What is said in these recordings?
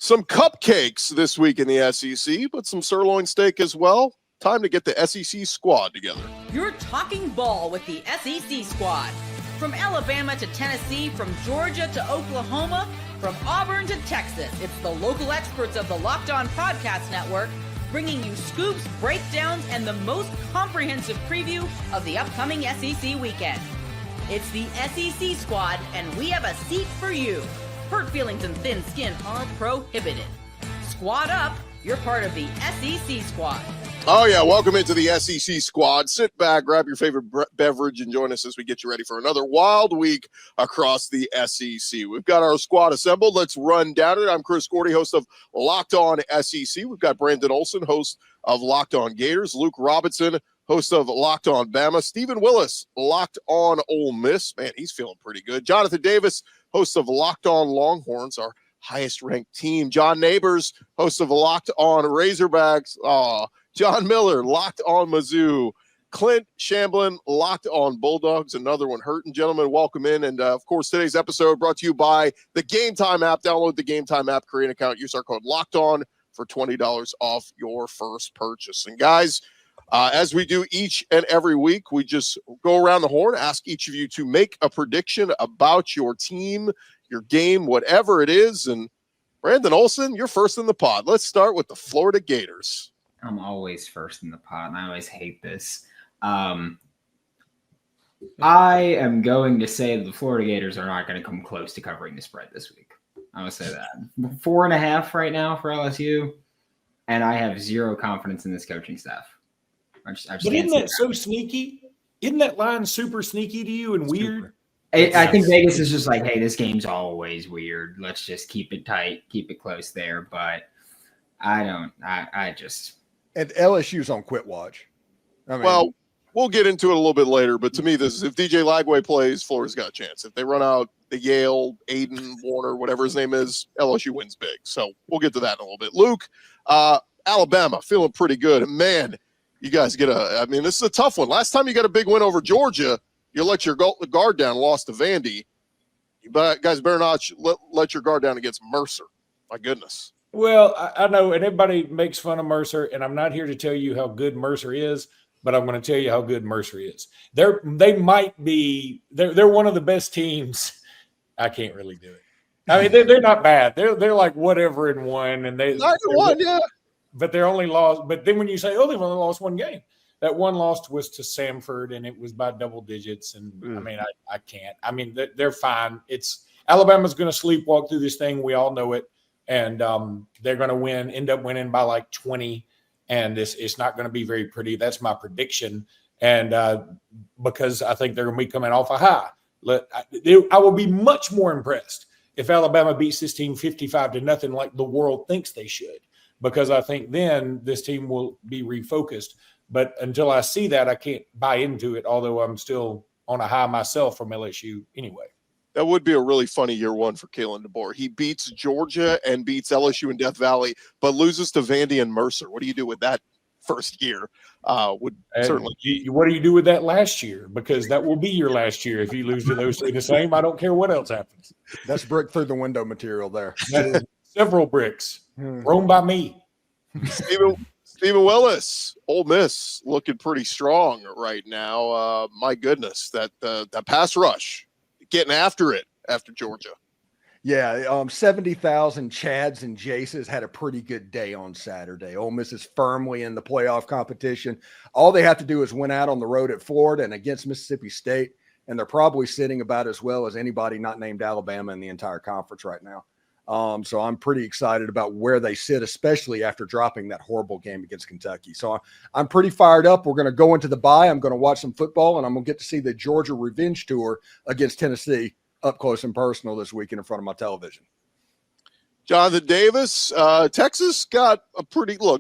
Some cupcakes this week in the SEC, but some sirloin steak as well. Time to get the SEC squad together. You're talking ball with the SEC squad. From Alabama to Tennessee, from Georgia to Oklahoma, from Auburn to Texas, it's the local experts of the Locked On Podcast Network bringing you scoops, breakdowns, and the most comprehensive preview of the upcoming SEC weekend. It's the SEC squad, and we have a seat for you. Hurt feelings and thin skin are prohibited. Squad up, you're part of the SEC squad. Oh, yeah. Welcome into the SEC squad. Sit back, grab your favorite beverage, and join us as we get you ready for another wild week across the SEC. We've got our squad assembled. Let's run down it. I'm Chris Gordy, host of Locked On SEC. We've got Brandon Olson, host of Locked On Gators. Luke Robinson, host of Locked On Bama. Stephen Willis, Locked On Ole Miss. Man, he's feeling pretty good. Jonathan Davis, host of Locked On Longhorns, our highest-ranked team. John Neighbors, host of Locked On Razorbacks. John Miller, Locked On Mizzou. Clint Shamblin, Locked On Bulldogs. Another one hurting. Gentlemen, welcome in. And, of course, today's episode brought to you by the Game Time app. Download the Game Time app, create an account, use our code Locked On for $20 off your first purchase. And, guys, as we do each and every week, we just go around the horn, ask each of you to make a prediction about your team, your game, whatever it is. And, Brandon Olson, you're first in the pod. Let's start with the Florida Gators. I'm always first in the pot, and I always hate this. I am going to say the Florida Gators are not going to come close to covering the spread this week. I would say that. 4.5 right now for LSU, and I have zero confidence in this coaching staff. But isn't that so sneaky? Isn't that line super sneaky to you and weird? I think Vegas is just like, hey, this game's always weird. Let's just keep it tight, keep it close there. But I just... And LSU's on quit watch. Well, we'll get into it a little bit later, but to me, this is if DJ Lagway plays, Florida's got a chance. If they run out the Yale, Aiden, Warner, whatever his name is, LSU wins big. So we'll get to that in a little bit. Luke, Alabama, feeling pretty good. And man, you guys this is a tough one. Last time you got a big win over Georgia, you let your guard down, lost to Vandy. But guys, better not let your guard down against Mercer. My goodness. Well, I know, and everybody makes fun of Mercer, and I'm not here to tell you how good Mercer is, but I'm going to tell you how good Mercer is. They're one of the best teams. I can't really do it. I mean, they're not bad. They're like whatever in one, and they're 9-1, yeah. But they're only lost. But then when you say, oh, they've only lost one game, that one loss was to Samford, and it was by double digits. And I mean, I can't. I mean, they're fine. Alabama's going to sleepwalk through this thing. We all know it. And they're going to end up winning by like 20, and it's not going to be very pretty. That's my prediction. And because I think they're going to be coming off a high. I will be much more impressed if Alabama beats this team 55-0 like the world thinks they should, because I think then this team will be refocused. But until I see that, I can't buy into it, although I'm still on a high myself from LSU anyway. That would be a really funny year one for Kalen DeBoer. He beats Georgia and beats LSU in Death Valley, but loses to Vandy and Mercer. What do you do with that first year? Certainly. What do you do with that last year? Because that will be your last year if you lose to those three the same. I don't care what else happens. That's brick through the window material there. That is several bricks thrown by me. Stephen Willis, Ole Miss, looking pretty strong right now. My goodness, that pass rush. Getting after it after Georgia. Yeah, 70,000 Chads and Jaces had a pretty good day on Saturday. Ole Miss is firmly in the playoff competition. All they have to do is win out on the road at Florida and against Mississippi State, and they're probably sitting about as well as anybody not named Alabama in the entire conference right now. So I'm pretty excited about where they sit, especially after dropping that horrible game against Kentucky. So I'm pretty fired up. We're going to go into the bye. I'm going to watch some football, and I'm going to get to see the Georgia revenge tour against Tennessee up close and personal this weekend in front of my television. Jonathan Davis, Texas got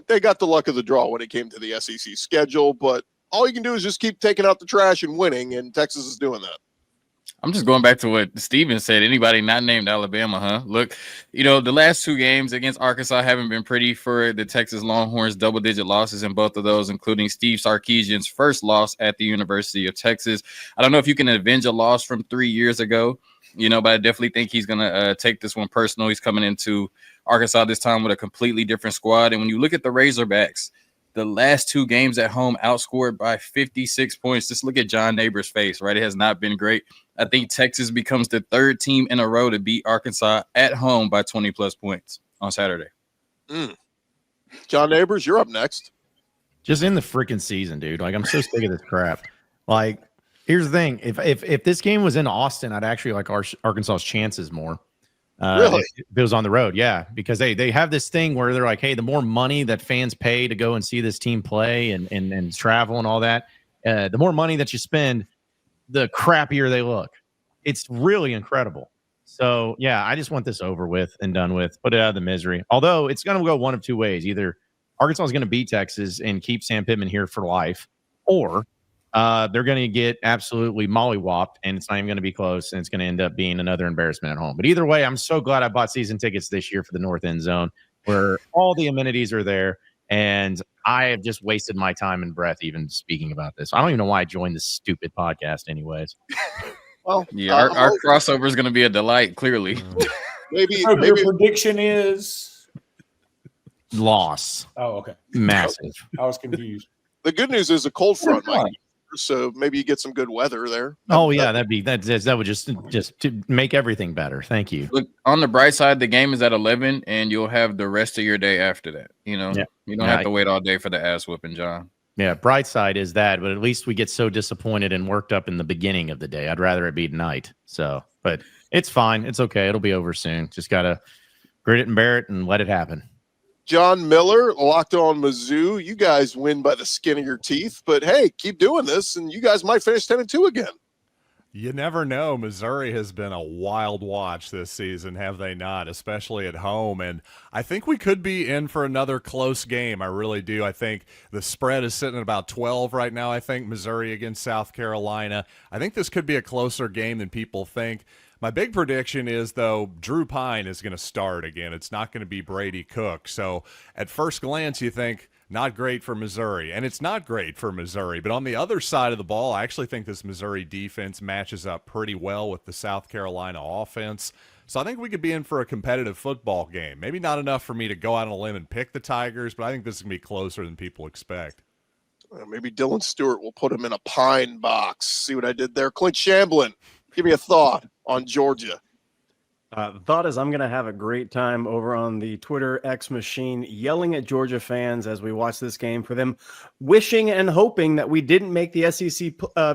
they got the luck of the draw when it came to the SEC schedule, but all you can do is just keep taking out the trash and winning, and Texas is doing that. I'm just going back to what Steven said. Anybody not named Alabama, huh? Look, the last two games against Arkansas haven't been pretty for the Texas Longhorns, double-digit losses in both of those, including Steve Sarkisian's first loss at the University of Texas. I don't know if you can avenge a loss from 3 years ago, but I definitely think he's going to take this one personal. He's coming into Arkansas this time with a completely different squad. And when you look at the Razorbacks, the last 2 games at home outscored by 56 points. Just look at John Neighbors' face, right? It has not been great. I think Texas becomes the 3rd team in a row to beat Arkansas at home by 20-plus points on Saturday. John Neighbors, you're up next. Just in the freaking season, dude. Like, I'm so sick of this crap. Like, here's the thing. If this game was in Austin, I'd actually like Arkansas's chances more. Really? If it was on the road, yeah. Because they have this thing where they're like, hey, the more money that fans pay to go and see this team play and travel and all that, the more money that you spend, the crappier they look. It's really incredible. So, yeah, I just want this over with and done with. Put it out of the misery. Although it's going to go one of 2 ways. Either Arkansas is going to beat Texas and keep Sam Pittman here for life, or they're going to get absolutely mollywopped, and it's not even going to be close, and it's going to end up being another embarrassment at home. But either way, I'm so glad I bought season tickets this year for the North End Zone, where all the amenities are there, and I have just wasted my time and breath even speaking about this. I don't even know why I joined this stupid podcast anyways. Well, Yeah, our crossover is going to be a delight, clearly. maybe Your prediction is Loss. Oh, okay. Massive. I was confused. the good news is a cold front might be here, so maybe you get some good weather there. Oh yeah, that would just to make everything better. Thank you. Look, on the bright side, the game is at 11, and you'll have the rest of your day after that. You know, Yeah. you don't have to wait all day for the ass whooping, John. Yeah, bright side is that, but at least we get so disappointed and worked up in the beginning of the day. I'd rather it be tonight. So, but it's fine. It's okay. It'll be over soon. Just gotta grit it and bear it and let it happen. John Miller, Locked On Mizzou. You guys win by the skin of your teeth, but hey, keep doing this, and you guys might finish 10-2 again. You never know. Missouri has been a wild watch this season, have they not? Especially at home. And I think we could be in for another close game. I really do. I think the spread is sitting at about 12 right now. I think Missouri against South Carolina. I think this could be a closer game than people think. My big prediction is, though, Drew Pine is going to start again. It's not going to be Brady Cook. So at first glance, you think, not great for Missouri, and it's not great for Missouri. But on the other side of the ball, I actually think this Missouri defense matches up pretty well with the South Carolina offense. So I think we could be in for a competitive football game. Maybe not enough for me to go out on a limb and pick the Tigers, but I think this is going to be closer than people expect. Maybe Dylan Stewart will put him in a pine box. See what I did there? Clint Shamblin, give me a thought on Georgia. The thought is I'm going to have a great time over on the Twitter X machine yelling at Georgia fans as we watch this game for them wishing and hoping that we didn't make the SEC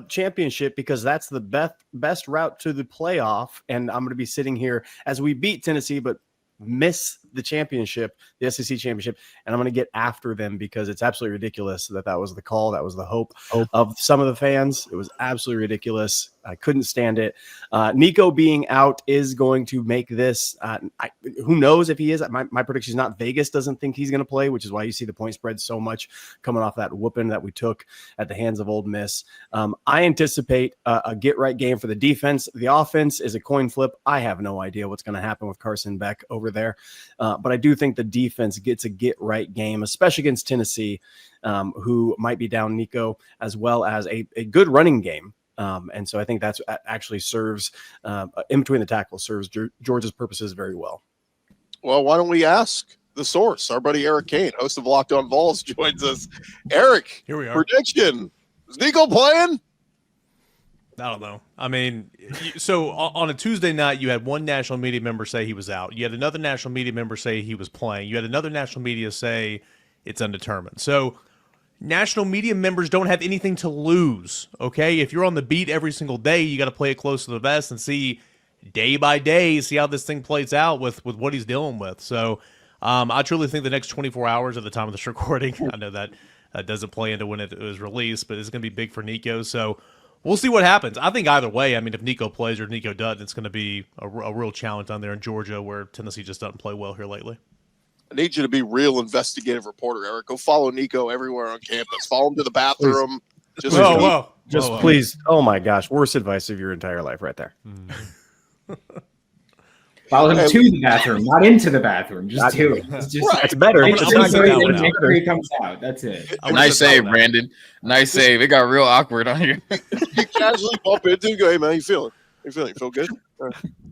championship, because that's the best route to the playoff. And I'm going to be sitting here as we beat Tennessee but miss the championship, the SEC championship, and I'm going to get after them because it's absolutely ridiculous that was the call. That was the hope of some of the fans. It was absolutely ridiculous. I couldn't stand it. Nico being out is going to make this. Who knows if he is? My prediction is not. Vegas doesn't think he's going to play, which is why you see the point spread so much coming off that whooping that we took at the hands of Ole Miss. I anticipate a get-right game for the defense. The offense is a coin flip. I have no idea what's going to happen with Carson Beck over there. But I do think the defense gets a get-right game, especially against Tennessee, who might be down Nico, as well as a good running game. And so I think that's actually serves in between the tackles, serves Georgia's purposes very well. Well, why don't we ask the source? Our buddy Eric Kane, host of Locked On Vols, joins us. Eric, Here we are. prediction. Is Nico playing? I don't know. I mean, so on a Tuesday night, you had one national media member say he was out. You had another national media member say he was playing. You had another national media say it's undetermined. So national media members don't have anything to lose, okay? If you're on the beat every single day, you got to play it close to the vest and see day by day, see how this thing plays out with what he's dealing with. So I truly think the next 24 hours at the time of this recording, I know that doesn't play into when it was released, but it's going to be big for Nico. So we'll see what happens. I think either way, I mean, if Nico plays or if Nico doesn't, it's going to be a real challenge down there in Georgia, where Tennessee just doesn't play well here lately. I need you to be real investigative reporter, Eric. Go follow Nico everywhere on campus. Follow him to the bathroom. Just Whoa. please. Oh my gosh. Worst advice of your entire life right there. Follow him to the bathroom, not into the bathroom. Just do it. It's better. Make It's sure not so good that now. when he comes out. That's it. Nice save, Brandon. Nice save. It got real awkward on here. You casually bump into him and go, hey, man, how you feeling? You feel good?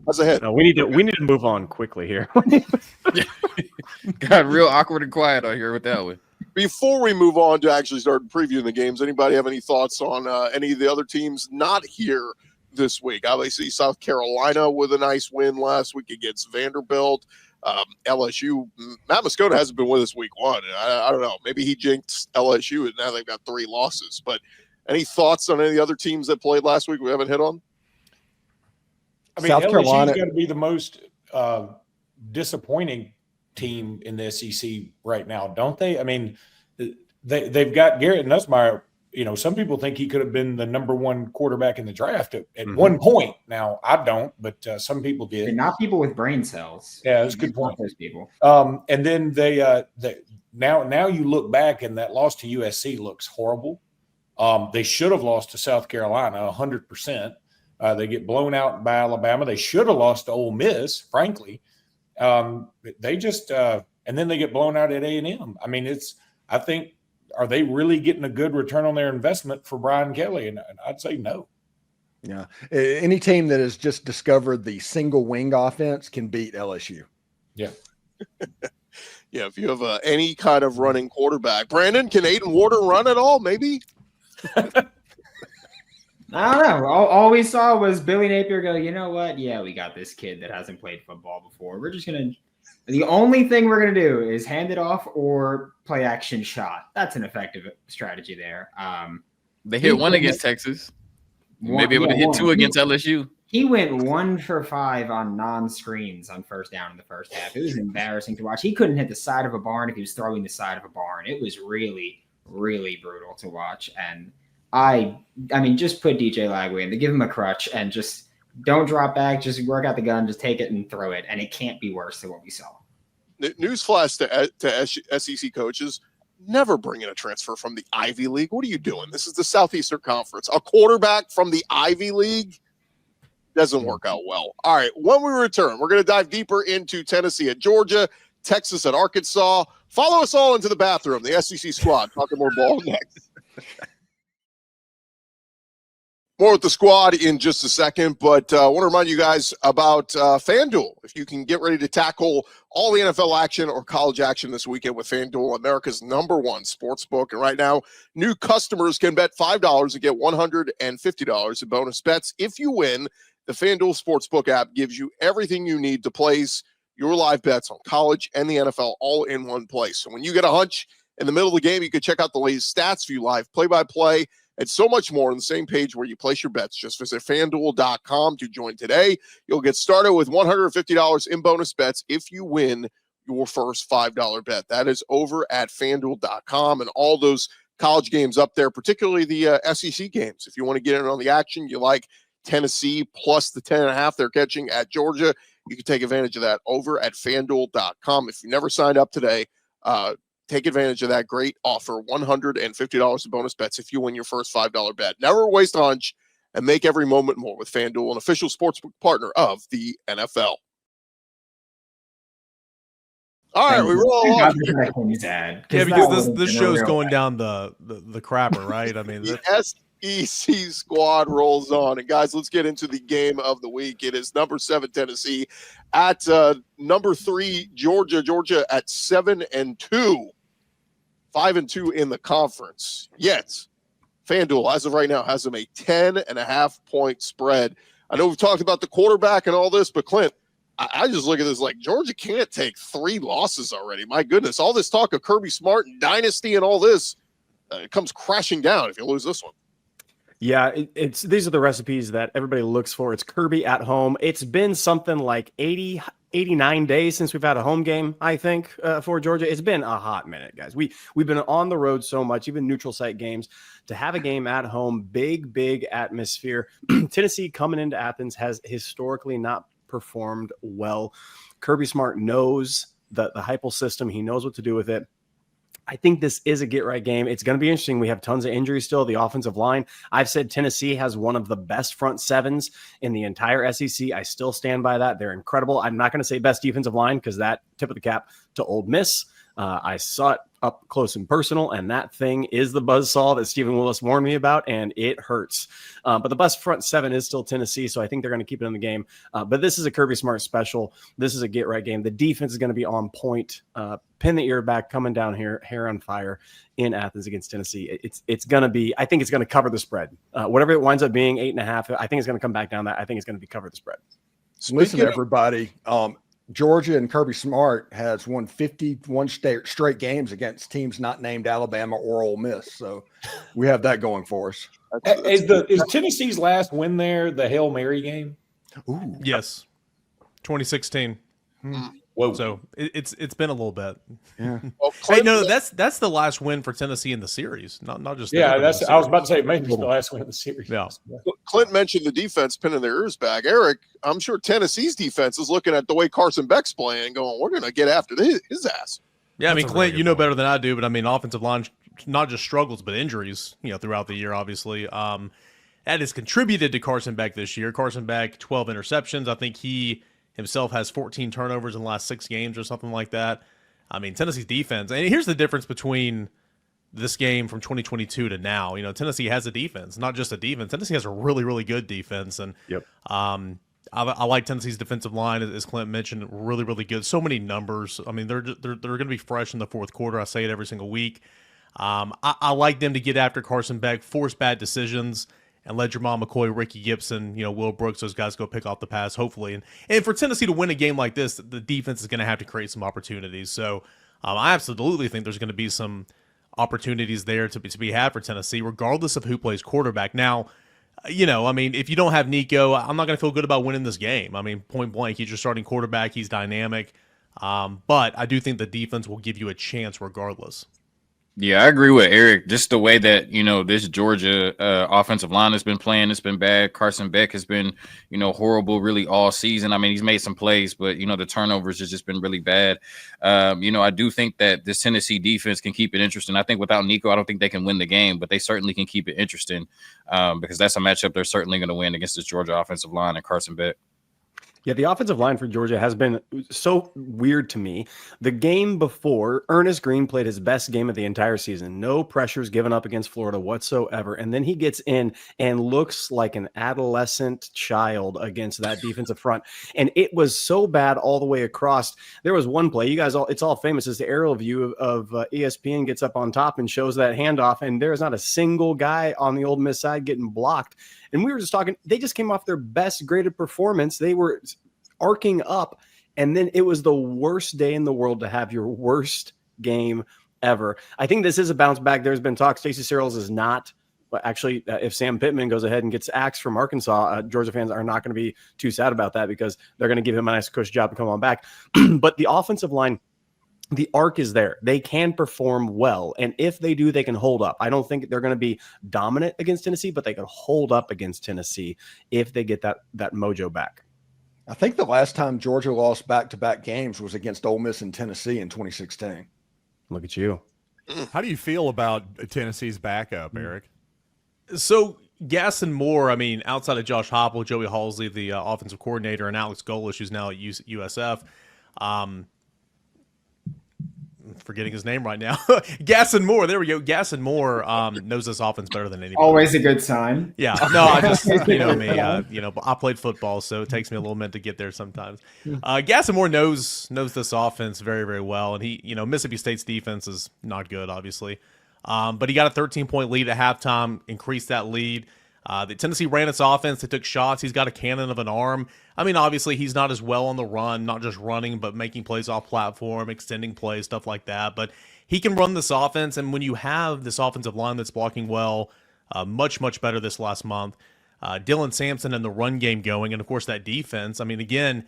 How's the hit? No, we need to move on quickly here. Got real awkward and quiet out here with that one. Before we move on to actually start previewing the games, anybody have any thoughts on any of the other teams not here this week? Obviously, South Carolina with a nice win last week against Vanderbilt. LSU, Matt Moscona hasn't been with us week one. I don't know. Maybe he jinxed LSU, and now they've got 3 losses. But any thoughts on any of the other teams that played last week we haven't hit on? I mean, South Carolina LSU's got to be the most disappointing team in the SEC right now, don't they? I mean, they've got Garrett Nussmeier. You know, some people think he could have been the number 1 quarterback in the draft at one point. Now, I don't, but some people did. And not people with brain cells. Yeah, that's a good point. Those people. And then they now you look back and that loss to USC looks horrible. They should have lost to South Carolina 100%. They get blown out by Alabama. They should have lost to Ole Miss, frankly. They just and then they get blown out at A&M. I mean, I think, are they really getting a good return on their investment for Brian Kelly? And I'd say no. Yeah. Any team that has just discovered the single wing offense can beat LSU. Yeah. Yeah, if you have any kind of running quarterback. Brandon, can Aiden Warder run at all? Maybe? I don't know. All we saw was Billy Napier go, you know what? Yeah, we got this kid that hasn't played football before. We're just going to – the only thing we're going to do is hand it off or play action shot. That's an effective strategy there. They hit 1 against Texas. Maybe able to hit 2 against LSU. He went 1 for 5 on non-screens on first down in the first half. It was embarrassing to watch. He couldn't hit the side of a barn if he was throwing the side of a barn. It was really, really brutal to watch. And I mean, just put DJ Lagway in. They give him a crutch and just don't drop back. Just work out the gun. Just take it and throw it. And it can't be worse than what we saw. Newsflash to SEC coaches: never bring in a transfer from the Ivy League. What are you doing? This is the Southeastern Conference. A quarterback from the Ivy League doesn't work out well. All right, when we return, we're going to dive deeper into Tennessee at Georgia, Texas at Arkansas. Follow us all into the bathroom, the SEC squad. Talking more ball next. More with the squad in just a second, but I want to remind you guys about FanDuel. If you can get ready to tackle all the NFL action or college action this weekend with FanDuel, America's #1 sports book. And right now, new customers can bet $5 and get $150 in bonus bets if you win. The FanDuel Sportsbook app gives you everything you need to place your live bets on college and the NFL all in one place. So when you get a hunch in the middle of the game, you can check out the latest stats, view live play-by-play, and so much more on the same page where you place your bets. Just visit FanDuel.com to join today. You'll get started with $150 in bonus bets if you win your first $5 bet. That is over at FanDuel.com, and all those college games up there, particularly the SEC games. If you want to get in on the action, you like Tennessee plus the 10.5 they're catching at Georgia, you can take advantage of that over at FanDuel.com. If you never signed up today, take advantage of that great offer, $150 in bonus bets if you win your first $5 bet. Never waste a hunch and make every moment more with FanDuel, an official sportsbook partner of the NFL. All right, we roll on. Yeah, because this show's going down the crapper, right? I mean, the SEC squad rolls on. And guys, let's get into the game of the week. It is number 7 Tennessee at number 3 Georgia. Georgia at 7-2. 5-2 in the conference. Yet, FanDuel, as of right now, has them a 10.5-point spread. I know we've talked about the quarterback and all this, but Clint, I just look at this like Georgia can't take 3 losses already. My goodness, all this talk of Kirby Smart and dynasty and all this it comes crashing down if you lose this one. Yeah, these are the recipes that everybody looks for. It's Kirby at home. It's been something like 89 days since we've had a home game, I think, for Georgia. It's been a hot minute, guys. We've been on the road so much, even neutral site games. To have a game at home, big atmosphere. Tennessee coming into Athens has historically not performed well. Kirby Smart knows the Heupel system. He knows what to do with it. I think this is a get-right game. It's going to be interesting. We have tons of injuries still. The offensive line, I've said Tennessee has one of the best front sevens in the entire SEC. I still stand by that. They're incredible. I'm not going to say best defensive line because that tip of the cap to Ole Miss. I saw it up close and personal, and that thing is the buzzsaw that Stephen Willis warned me about, and it hurts. But the best front seven is still Tennessee, so I think they're going to keep it in the game. But this is a Kirby Smart special. This is a get-right game. The defense is going to be on point. Pin the ear back, coming down here, hair on fire in Athens against Tennessee. It's going to be, I think it's going to cover the spread. Whatever it winds up being, 8.5, I think it's going to come back down that. I think it's going to be cover the spread. Listen, everybody. Georgia and Kirby Smart has won 51 straight games against teams not named Alabama or Ole Miss. So we have that going for us. Is Tennessee's last win there the Hail Mary game? Ooh. Yes, 2016. Whoa. So it's been a little bit. Yeah. Well, Hey, Clint, no, that's the last win for Tennessee in the series, not just Yeah, the I was about to say maybe it's the last win of the series. Yeah. Clint mentioned the defense pinning their ears back. Eric, I'm sure Tennessee's defense is looking at the way Carson Beck's playing, going, "We're going to get after his ass." Yeah, I mean, That's a Clint, really you good know point. better than I do, but I mean, offensive line not just struggles but injuries, throughout the year. Obviously, that has contributed to Carson Beck this year. Carson Beck, 12 interceptions. I think he himself has 14 turnovers in the last 6 games or something like that. I mean, Tennessee's defense, and here's the difference between this game from 2022 to now. Tennessee has a defense, not just a defense. Tennessee has a really, really good defense, and I like Tennessee's defensive line, as Clint mentioned, really, really good. So many numbers. I mean, they're going to be fresh in the fourth quarter. I say it every single week. I like them to get after Carson Beck, force bad decisions, and let Jamal McCoy, Ricky Gibson, Will Brooks, those guys go pick off the pass, hopefully. And for Tennessee to win a game like this, the defense is going to have to create some opportunities. So I absolutely think there's going to be some opportunities there to be had for Tennessee, regardless of who plays quarterback. Now, I mean, if you don't have Nico, I'm not going to feel good about winning this game. I mean, point blank, he's your starting quarterback. He's dynamic. But I do think the defense will give you a chance regardless. Yeah, I agree with Eric. Just the way that, this Georgia offensive line has been playing, it's been bad. Carson Beck has been, horrible really all season. I mean, he's made some plays, but, the turnovers has just been really bad. I do think that this Tennessee defense can keep it interesting. I think without Nico, I don't think they can win the game, but they certainly can keep it interesting because that's a matchup they're certainly going to win against this Georgia offensive line and Carson Beck. Yeah, the offensive line for Georgia has been so weird to me. The game before, Ernest Green played his best game of the entire season. No pressures given up against Florida whatsoever. And then he gets in and looks like an adolescent child against that defensive front. And it was so bad all the way across. There was one play, you guys it's all famous, is the aerial view of ESPN gets up on top and shows that handoff. And there's not a single guy on the Ole Miss side getting blocked. And we were just talking, they just came off their best graded performance. They were arcing up, and then it was the worst day in the world to have your worst game ever. I think this is a bounce back. There's been talk Stacey Searles is not, but actually, if Sam Pittman goes ahead and gets axed from Arkansas, Georgia fans are not going to be too sad about that because they're going to give him a nice cush job to come on back. But the offensive line, the arc is there. They can perform well. And if they do, they can hold up. I don't think they're going to be dominant against Tennessee, but they can hold up against Tennessee if they get that mojo back. I think the last time Georgia lost back-to-back games was against Ole Miss and Tennessee in 2016. Look at you. How do you feel about Tennessee's backup, Eric? So Gaston Moore, I mean, outside of Josh Heupel, Joey Halsey, the offensive coordinator, and Alex Golesh, who's now at USF, forgetting his name right now. Gaston Moore. There we go. Gaston Moore knows this offense better than anybody. Always a good sign. Yeah. No, I just, me, I played football, so it takes me a little minute to get there sometimes. Gaston Moore knows this offense very, very well. And he, Mississippi State's defense is not good, obviously. But he got a 13-point lead at halftime, increased that lead. The Tennessee ran its offense. They took shots. He's got a cannon of an arm. I mean, obviously, he's not as well on the run, not just running, but making plays off platform, extending plays, stuff like that. But he can run this offense, and when you have this offensive line that's blocking well, much, much better this last month, Dylan Sampson and the run game going, and, of course, that defense. I mean, again,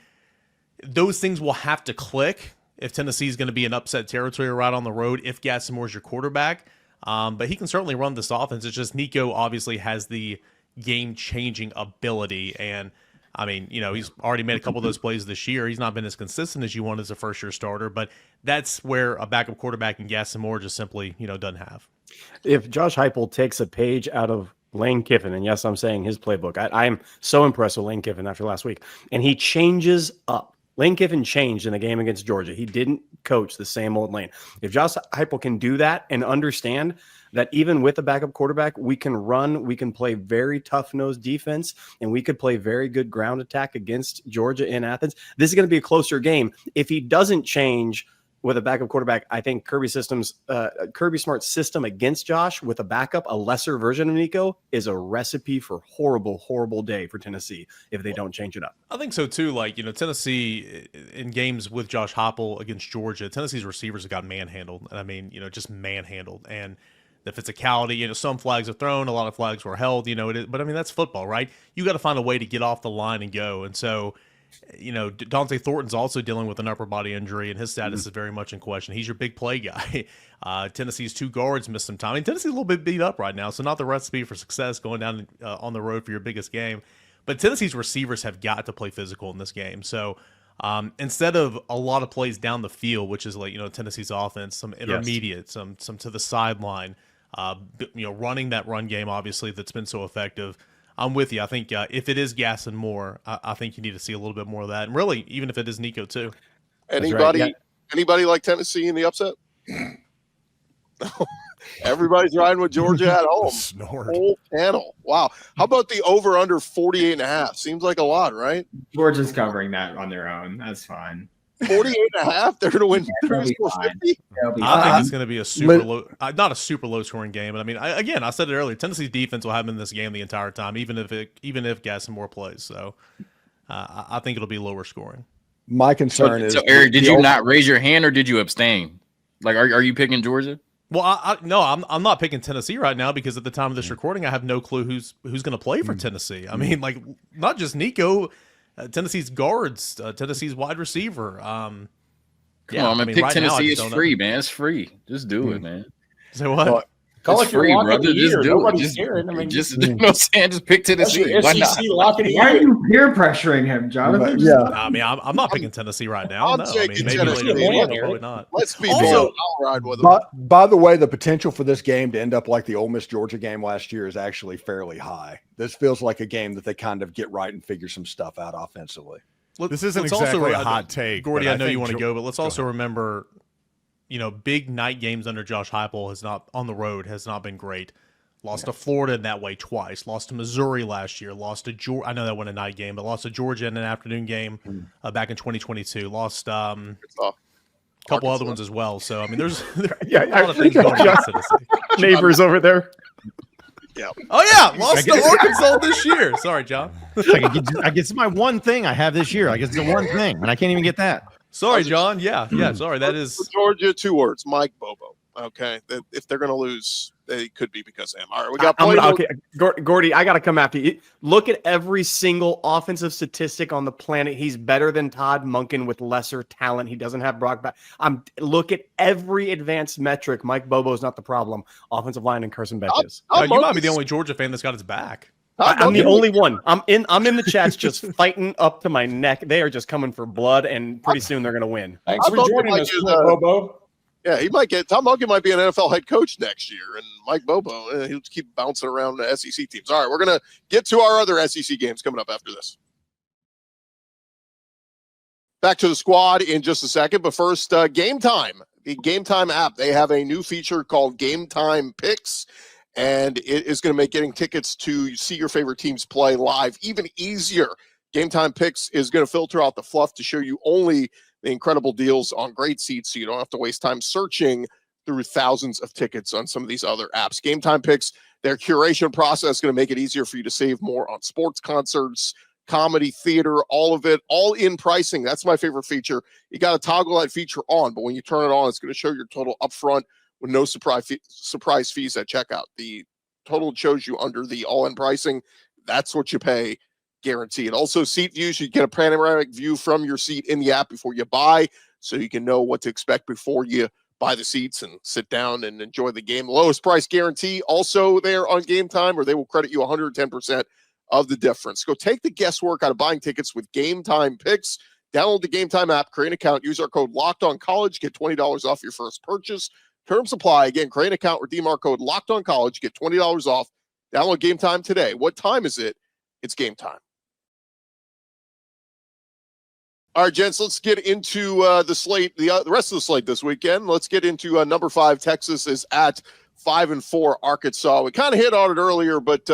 those things will have to click if Tennessee's going to be in upset territory right on the road if Gaston Moore's your quarterback. But he can certainly run this offense. It's just Nico obviously has the game-changing ability. And, I mean, he's already made a couple of those plays this year. He's not been as consistent as you want as a first-year starter. But that's where a backup quarterback in Gaston Moore just simply, doesn't have. If Josh Heupel takes a page out of Lane Kiffin, and yes, I'm saying his playbook, I'm so impressed with Lane Kiffin after last week, and he changes up Lane Kiffin changed in the game against Georgia. He didn't coach the same old Lane. If Josh Heupel can do that and understand that even with a backup quarterback, we can run, we can play very tough-nosed defense, and we could play very good ground attack against Georgia in Athens, this is going to be a closer game. If he doesn't change with a backup quarterback, I think Kirby Smart's system against Josh with a backup, a lesser version of Nico, is a recipe for horrible, horrible day for Tennessee if they don't change it up. I think so too. Like, Tennessee in games with Josh Heupel against Georgia, Tennessee's receivers have got manhandled. And I mean, just manhandled. And the physicality, some flags are thrown, a lot of flags were held, but I mean, that's football, right? You got to find a way to get off the line and go. And so, Dante Thornton's also dealing with an upper body injury, and his status is very much in question. He's your big play guy. Tennessee's 2 guards missed some time. I mean, Tennessee's a little bit beat up right now, so not the recipe for success going down on the road for your biggest game. But Tennessee's receivers have got to play physical in this game. So instead of a lot of plays down the field, which is like Tennessee's offense, some intermediate, some to the sideline, running that run game, obviously that's been so effective. I'm with you. I think if it is gas and more, I think you need to see a little bit more of that. And really, even if it is Nico too. Anybody like Tennessee in the upset? Everybody's riding with Georgia at home. Whole panel. Wow. How about the over under 48.5? Seems like a lot, right? Georgia's covering that on their own. That's fine. 48.5. They're going to win. They'll be fine. I think it's going to be a super low, not a super low scoring game, but I mean, I said it earlier. Tennessee's defense will have them in this game the entire time, even if Gaston plays. So I think it'll be lower scoring. My concern is. So, Eric, did you not raise your hand or did you abstain? Like, are you picking Georgia? Well, no, I'm not picking Tennessee right now because at the time of this recording, I have no clue who's going to play for Tennessee. I mean, like, not just Nico. Tennessee's guards, Tennessee's wide receiver. Pick right Tennessee. It's free, man. It's free. Just do it, man. Say what? Call it's free, brother. Just do it. Just pick Tennessee. Why not? Why are you peer pressuring him, Jonathan? Yeah. I mean, I'm not picking Tennessee right now. No, I mean, maybe later on, probably not. Let's be Also, I'll ride with them. By the way, the potential for this game to end up like the Ole Miss Georgia game last year is actually fairly high. This feels like a game that they kind of get right and figure some stuff out offensively. This isn't exactly a hot take. Gordy, I know you want to go, but let's also remember, big night games under Josh Heupel has not been great. Lost to Florida in that way twice. Lost to Missouri last year. Lost to Georgia. I know that wasn't a night game, but lost to Georgia in an afternoon game back in 2022. Lost a couple other ones as well. So, I mean, there's a lot of things going on in Tennessee. Neighbors over there. Yeah. Oh, yeah. Lost to Arkansas this year. Sorry, John. I guess my one thing I have this year. I guess it's the one thing, and I can't even get that. Sorry, John. Yeah. Sorry. That is Georgia. 2 words. Mike Bobo. Okay. If they're going to lose, they could be because of him. All right. We got Gordy, I got to come after you. Look at every single offensive statistic on the planet. He's better than Todd Monken with lesser talent. He doesn't have Brock back. Look at every advanced metric. Mike Bobo is not the problem. Offensive line and Carson Beck is. You might be the only Georgia fan that's got his back. I'm the only one. I'm in the chats just fighting up to my neck. They are just coming for blood, and pretty soon they're going to win. Thanks for joining us, Bobo. Yeah, Tom Monken might be an NFL head coach next year, and Mike Bobo, he'll keep bouncing around the SEC teams. All right, we're going to get to our other SEC games coming up after this. Back to the squad in just a second, but first, Game Time. The Game Time app, they have a new feature called Game Time Picks, and it is going to make getting tickets to see your favorite teams play live even easier. Game Time Picks is going to filter out the fluff to show you only the incredible deals on great seats, so you don't have to waste time searching through thousands of tickets on some of these other apps. Game Time Picks, their curation process is going to make it easier for you to save more on sports, concerts, comedy, theater, all of it, all in pricing. That's my favorite feature. You got to toggle that feature on, but when you turn it on, it's going to show your total upfront with no surprise fees at checkout. The total shows you under the all-in pricing. That's what you pay, guaranteed. Also, seat views, you get a panoramic view from your seat in the app before you buy, so you can know what to expect before you buy the seats and sit down and enjoy the game. Lowest price guarantee also there on Game Time, or they will credit you 110% of the difference. Go take the guesswork out of buying tickets with Game Time Picks. Download the Game Time app, create an account, use our code LOCKEDONCollege, get $20 off your first purchase. Terms apply. Again, create an account, redeem our code LOCKEDONCollege, get $20 off. Download Game Time today. What time is it? It's game time. All right, gents, let's get into the slate, the rest of the slate this weekend. Let's get into number 5. Texas is at 5-4 Arkansas. We kind of hit on it earlier, but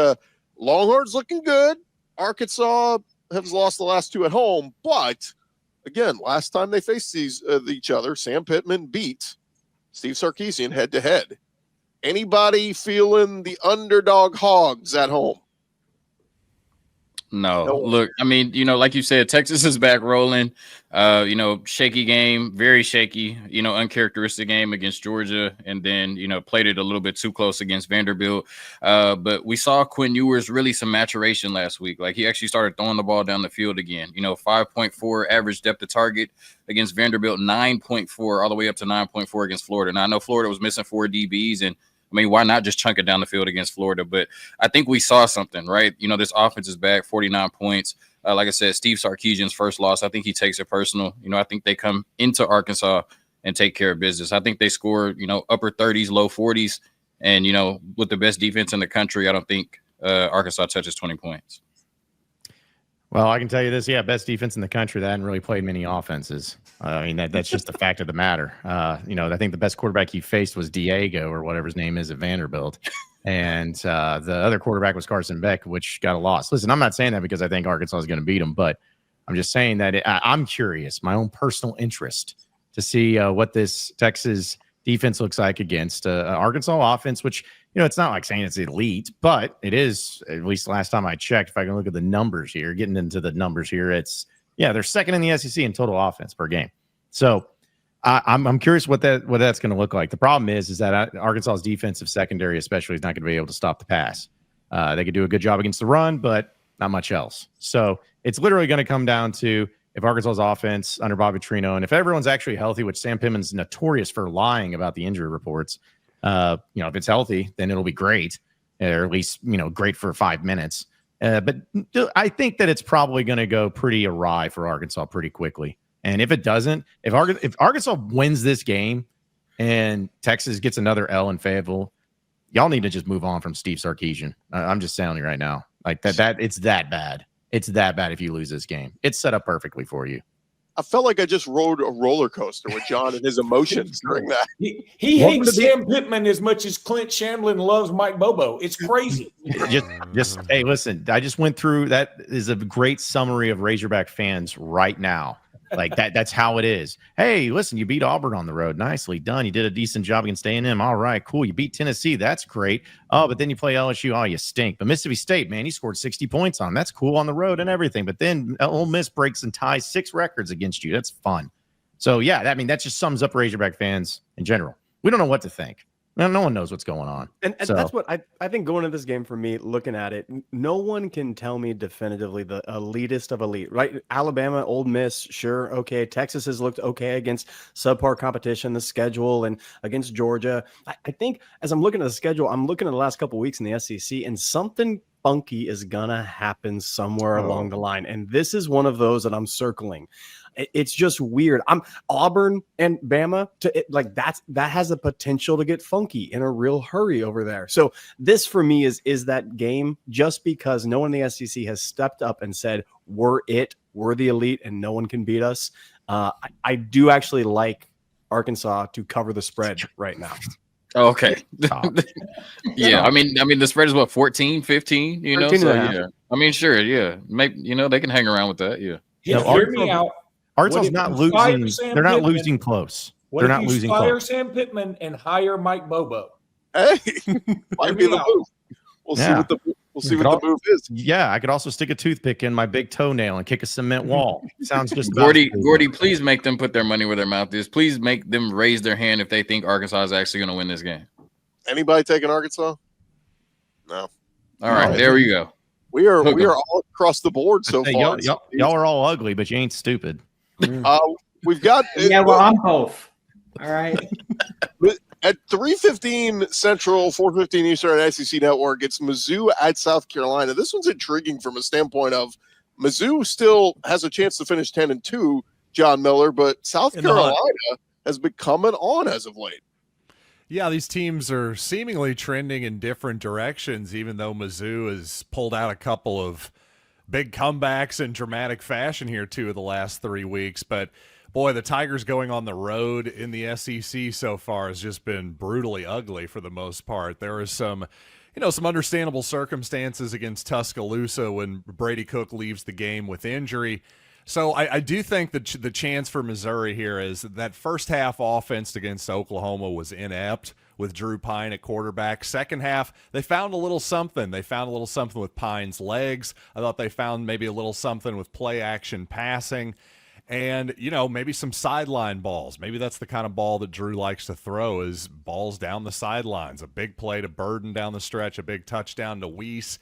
Longhorns looking good. Arkansas has lost the last 2 at home, but again, last time they faced each other, Sam Pittman beat Steve Sarkisian head-to-head. Anybody feeling the underdog Hogs at home? No. Look, I mean, like you said, Texas is back rolling. Shaky game, very shaky, uncharacteristic game against Georgia, and then, played it a little bit too close against Vanderbilt. But we saw Quinn Ewers really some maturation last week. Like, he actually started throwing the ball down the field again. 5.4 average depth of target against Vanderbilt, 9.4 all the way up to 9.4 against Florida. Now, I know Florida was missing 4 DBs, and I mean, why not just chunk it down the field against Florida? But I think we saw something, right? This offense is back, 49 points. Like I said, Steve Sarkisian's first loss, I think he takes it personal. I think they come into Arkansas and take care of business. I think they score, upper 30s, low 40s. And, with the best defense in the country, I don't think Arkansas touches 20 points. Well, I can tell you this. Yeah, best defense in the country. They hadn't really played many offenses. I mean, that's just the fact of the matter. I think the best quarterback he faced was Diego or whatever his name is at Vanderbilt. And the other quarterback was Carson Beck, which got a loss. Listen, I'm not saying that because I think Arkansas is going to beat them, but I'm just saying that I'm curious, my own personal interest, to see what this Texas defense looks like against Arkansas offense, which, it's not like saying it's elite, but it is, at least last time I checked. If I can look at the numbers here, getting into the numbers here, they're second in the SEC in total offense per game. So I'm curious what that's going to look like. The problem is that Arkansas's defensive secondary, especially, is not going to be able to stop the pass. They could do a good job against the run, but not much else. So it's literally going to come down to if Arkansas's offense under Bobby Petrino, and if everyone's actually healthy, which Sam Pittman's notorious for lying about the injury reports, if it's healthy, then it'll be great, or at least, great for 5 minutes. But I think that it's probably going to go pretty awry for Arkansas pretty quickly. And if it doesn't, if Arkansas wins this game and Texas gets another L in Fayetteville, y'all need to just move on from Steve Sarkisian. I'm just telling you right now, like that it's that bad. It's that bad if you lose this game. It's set up perfectly for you. I felt like I just rode a roller coaster with John and his emotions during that. He hates Sam Pittman as much as Clint Shamlin loves Mike Bobo. It's crazy. just hey, listen, I just went through that. Is a great summary of Razorback fans right now. Like that's how it is. Hey, listen, you beat Auburn on the road. Nicely done. You did a decent job against A&M. All right, cool. You beat Tennessee. That's great. Oh, but then you play LSU. Oh, you stink. But Mississippi State, man, you scored 60 points on them. That's cool on the road and everything. But then Ole Miss breaks and ties 6 records against you. That's fun. So, yeah, I mean, that just sums up Razorback fans in general. We don't know what to think. No one knows what's going on. And that's what I think going into this game for me, looking at it, no one can tell me definitively the elitist of elite, right? Alabama, Ole Miss, sure, okay. Texas has looked okay against subpar competition, the schedule, and against Georgia. I think as I'm looking at the schedule, I'm looking at the last couple of weeks in the SEC, and something funky is going to happen somewhere along the line. And this is one of those that I'm circling. It's just weird. I'm Auburn and Bama that has the potential to get funky in a real hurry over there. So this for me is that game, just because no one in the SEC has stepped up and said, we're the elite and no one can beat us. I do actually like Arkansas to cover the spread right now. Okay. Yeah. I mean, the spread is what, 14, 15, 13 so and a half. yeah. I mean, sure. Yeah. Maybe, they can hang around with that. Yeah. Hear me out. Arkansas's not losing. They're not losing close. They're not losing close. Fire Sam Pittman and hire Mike Bobo. Hey, might be the move. We'll see what the move is. Yeah, I could also stick a toothpick in my big toenail and kick a cement wall. Sounds just Gordy, please make them put their money where their mouth is. Please make them raise their hand if they think Arkansas is actually going to win this game. Anybody taking Arkansas? No. All right, there we go. We are all across the board so far. Y'all are all ugly, but you ain't stupid. We've got I'm both. All right. At 3:15 Central, 4:15 Eastern on SEC Network, it's Mizzou at South Carolina. This one's intriguing from a standpoint of Mizzou still has a chance to finish 10-2, John Miller, but South Carolina has been coming on as of late. Yeah, these teams are seemingly trending in different directions, even though Mizzou has pulled out a couple of big comebacks in dramatic fashion here 2 of the last 3 weeks. But boy, the Tigers going on the road in the SEC so far has just been brutally ugly for the most part. There is some understandable circumstances against Tuscaloosa when Brady Cook leaves the game with injury. So I do think that the chance for Missouri here is that first half offense against Oklahoma was inept with Drew Pine at quarterback. Second half, they found a little something. They found a little something with Pine's legs. I thought they found maybe a little something with play action passing. And, maybe some sideline balls. Maybe that's the kind of ball that Drew likes to throw, is balls down the sidelines. A big play to Burden down the stretch, a big touchdown to Weiss.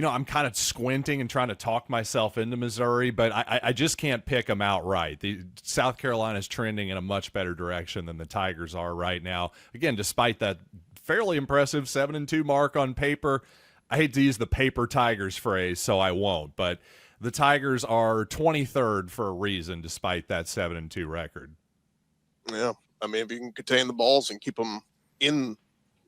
I'm kind of squinting and trying to talk myself into Missouri, but I just can't pick them outright. South Carolina is trending in a much better direction than the Tigers are right now. Again, despite that fairly impressive 7-2 mark on paper, I hate to use the paper Tigers phrase, so I won't, but the Tigers are 23rd for a reason, despite that 7-2 record. Yeah, I mean, if you can contain the balls and keep them in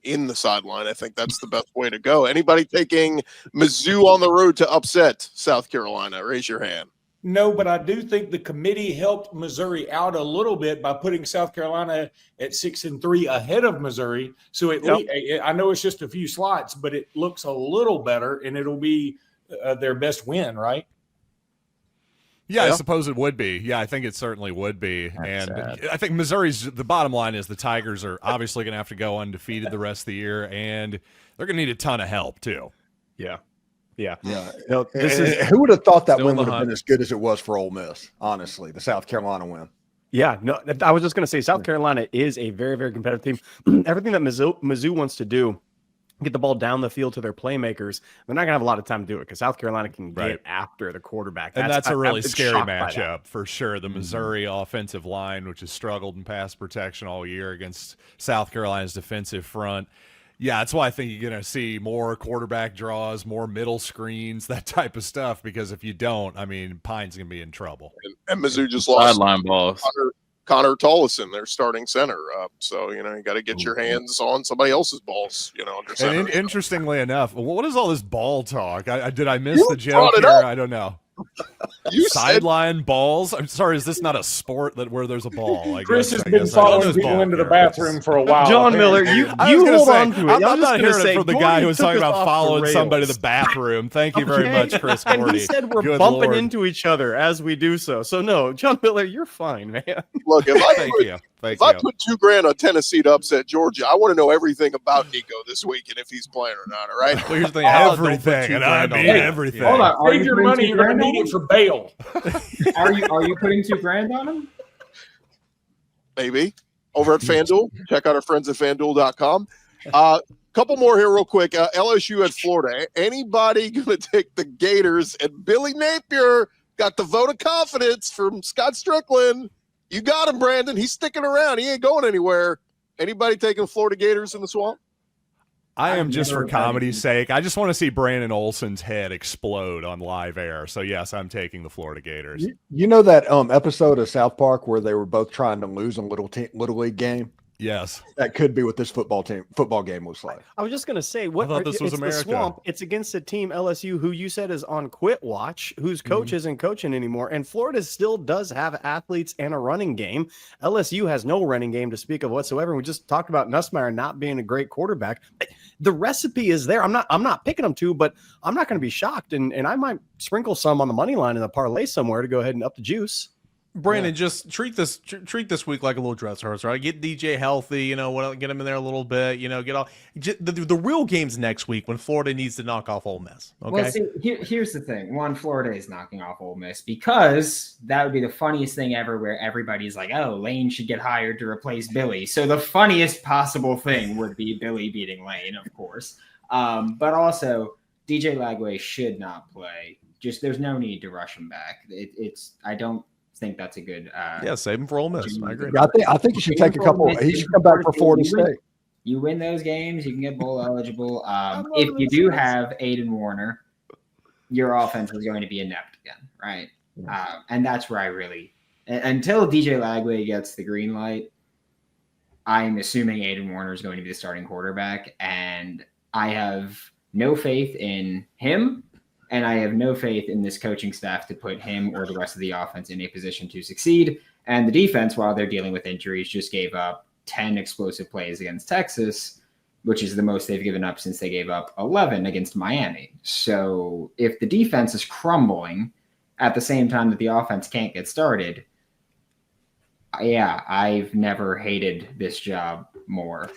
the sideline, I think that's the best way to go. Anybody taking Mizzou on the road to upset South Carolina? Raise your hand. No, but I do think the committee helped Missouri out a little bit by putting South Carolina at 6-3 ahead of Missouri. So at least, I know it's just a few slots, but it looks a little better, and it'll be their best win, right? Yeah, I suppose it would be. Yeah, I think it certainly would be. And I think the bottom line is the Tigers are obviously going to have to go undefeated the rest of the year, and they're going to need a ton of help too. Yeah. Who would have thought that win would have been as good as it was for Ole Miss? Honestly, the South Carolina win. Yeah, no, I was just going to say South Carolina is a very, very competitive team. Everything that Mizzou wants to do, get the ball down the field to their playmakers, they're not going to have a lot of time to do it because South Carolina can get after the quarterback. And that's a really scary matchup for sure. The Missouri offensive line, which has struggled in pass protection all year against South Carolina's defensive front. Yeah, that's why I think you're going to see more quarterback draws, more middle screens, that type of stuff, because if you don't, I mean, Pine's going to be in trouble. And Mizzou just lost sideline balls. Connor Tollison, their starting center. So, you got to get your hands on somebody else's balls, under center. And interestingly enough, what is all this ball talk? Did I miss the joke here? I don't know. Sideline balls? I'm sorry, is this not a sport where there's a ball? Chris has been following people into the bathroom for a while. John Miller, you hold on to it. I'm not hearing it from the guy who was talking about following somebody to the bathroom. Thank you very much, Chris Gordy. And he said we're bumping into each other as we do so. So no, John Miller, you're fine, man. Look, if I put $2,000 on Tennessee to upset Georgia, I want to know everything about Nico this week and if he's playing or not. All right. Well, here's the thing. Everything, and I mean everything. Hold on. Save your money. You're going to need it for bail. Are you putting $2,000 on him? Maybe. Over at FanDuel. Check out our friends at FanDuel.com. Couple more here real quick. LSU at Florida. Anybody going to take the Gators? And Billy Napier got the vote of confidence from Scott Strickland. You got him, Brandon. He's sticking around. He ain't going anywhere. Anybody taking Florida Gators in the swamp? I am just for comedy's sake. I just want to see Brandon Olson's head explode on live air. So, yes, I'm taking the Florida Gators. You know that episode of South Park where they were both trying to lose a little league game? Yes. That could be what this football game looks like. I was just going to say, I thought this was America. The swamp. It's against a team, LSU, who you said is on quit watch, whose coach isn't coaching anymore. And Florida still does have athletes and a running game. LSU has no running game to speak of whatsoever. We just talked about Nussmeier not being a great quarterback. The recipe is there. I'm not picking them to, but I'm not going to be shocked. And I might sprinkle some on the money line in the parlay somewhere to go ahead and up the juice. Brandon, just treat this week like a little dress rehearsal. Right? Get DJ healthy, get him in there a little bit, get all the real games next week when Florida needs to knock off Ole Miss. Okay. Well, see, here's the thing. One, Florida is knocking off Ole Miss because that would be the funniest thing ever where everybody's like, oh, Lane should get hired to replace Billy. So the funniest possible thing would be Billy beating Lane, of course. But also DJ Lagway should not play. Just there's no need to rush him back. I don't think that's a good save him for Ole Miss. I agree. Yeah, I think you should take a couple. He should come back for Florida State. You win those games, you can get bowl eligible. If you do have Aiden Warner, your offense is going to be inept again, right? And that's where I really until DJ Lagway gets the green light, I'm assuming Aiden Warner is going to be the starting quarterback, and I have no faith in him And I have no faith in this coaching staff to put him or the rest of the offense in a position to succeed. And the defense, while they're dealing with injuries, just gave up 10 explosive plays against Texas, which is the most they've given up since they gave up 11 against Miami. So if the defense is crumbling at the same time that the offense can't get started, yeah, I've never hated this job more.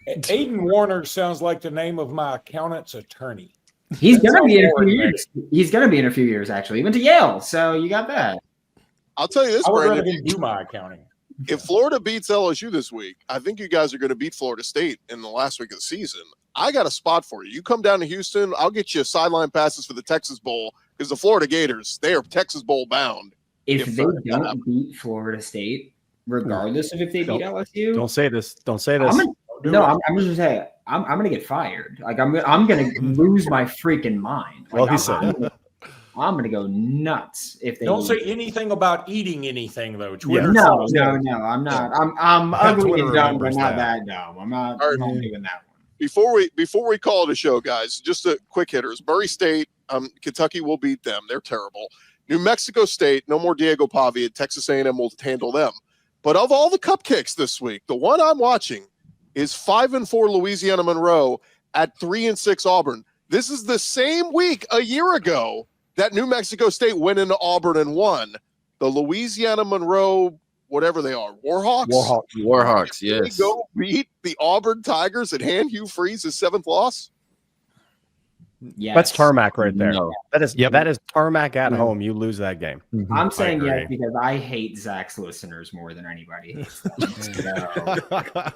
Aiden Warner sounds like the name of my accountant's attorney. He's going to be in a few years. He's going to be in a few years, actually. He went to Yale, so you got that. I'll tell you this, I would Brandon. rather do my accounting. If Florida beats LSU this week, I think you guys are going to beat Florida State in the last week of the season. I got a spot for you. You come down to Houston, I'll get you sideline passes for the Texas Bowl because the Florida Gators, they are Texas Bowl bound. If they don't beat Florida State, regardless of if they beat LSU, Don't say this. Don't say this. I'm just gonna say I'm gonna get fired. Like I'm gonna lose my freaking mind. Like, Well, he said. I'm gonna go nuts if they Don't say anything about eating anything though. Yeah, Twitter. no, I'm not. I'm ugly Twitter and dumb, but remembers not that. that dumb. I'm not All right. doing that one. Before we call it a show, guys, just a quick hitters. Murray State, Kentucky will beat them. They're terrible. New Mexico State, no more Diego Pavia. Texas A&M will handle them. But of all the cupcakes this week, the one I'm watching is 5-4 Louisiana Monroe at 3-6 Auburn. This is the same week a year ago that New Mexico State went into Auburn and won. The Louisiana Monroe, whatever they are, Warhawks. Warhawks, They yes. go beat the Auburn Tigers and hand Hugh Freeze his 7th loss. Yes. That's tarmac right there. No. That is Yep. that is tarmac at home. You lose that game. I'm saying I yes agree. because I hate Zach's listeners more than anybody hates them. So,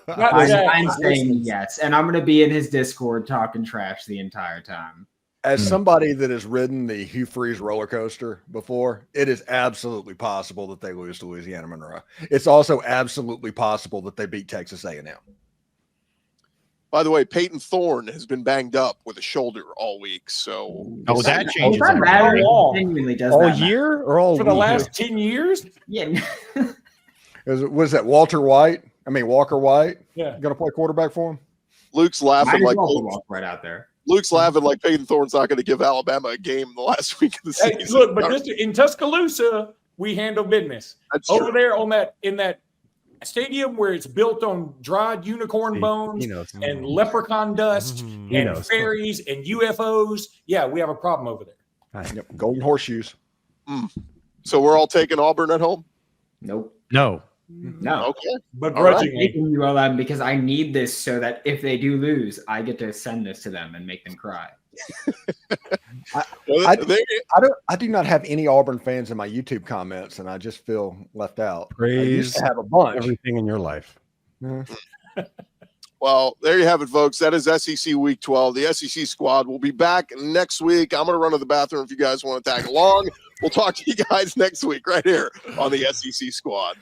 Not Zach. I'm saying yes, and I'm going to be in his Discord talking trash the entire time. As somebody that has ridden the Hugh Freeze roller coaster before, it is absolutely possible that they lose to Louisiana Monroe. It's also absolutely possible that they beat Texas A&M. By the way, Peyton Thorne has been banged up with a shoulder all week. So Oh, that changes Does that everything. matter? It All- genuinely does All that matter. year or all For the week? last 10 years? Yeah. Was that Walker White? Yeah. Going to play quarterback for him? Luke's Might laughing as like well walk right out there. Peyton Thorne's not going to give Alabama a game the last week of the Hey, season. look, but just in Tuscaloosa, we handle business. That's Over true. there in that stadium where it's built on dried unicorn bones He knows. and leprechaun dust He and knows. fairies and UFOs. Yeah, we have a problem over there. Yep. Golden horseshoes. So we're all taking Auburn at home. Nope. No. No. Okay. But All right. I'm grudgingly. taking ULM because I need this so that if they do lose, I get to send this to them and make them cry. Well, I- there- I do not have any Auburn fans in my YouTube comments, and I just feel left out. I used Praise to have a bunch. everything in your life. well, there you have it, folks. That is SEC Week 12. The SEC squad will be back next week. I'm going to run to the bathroom if you guys want to tag along. We'll talk to you guys next week right here on the SEC squad.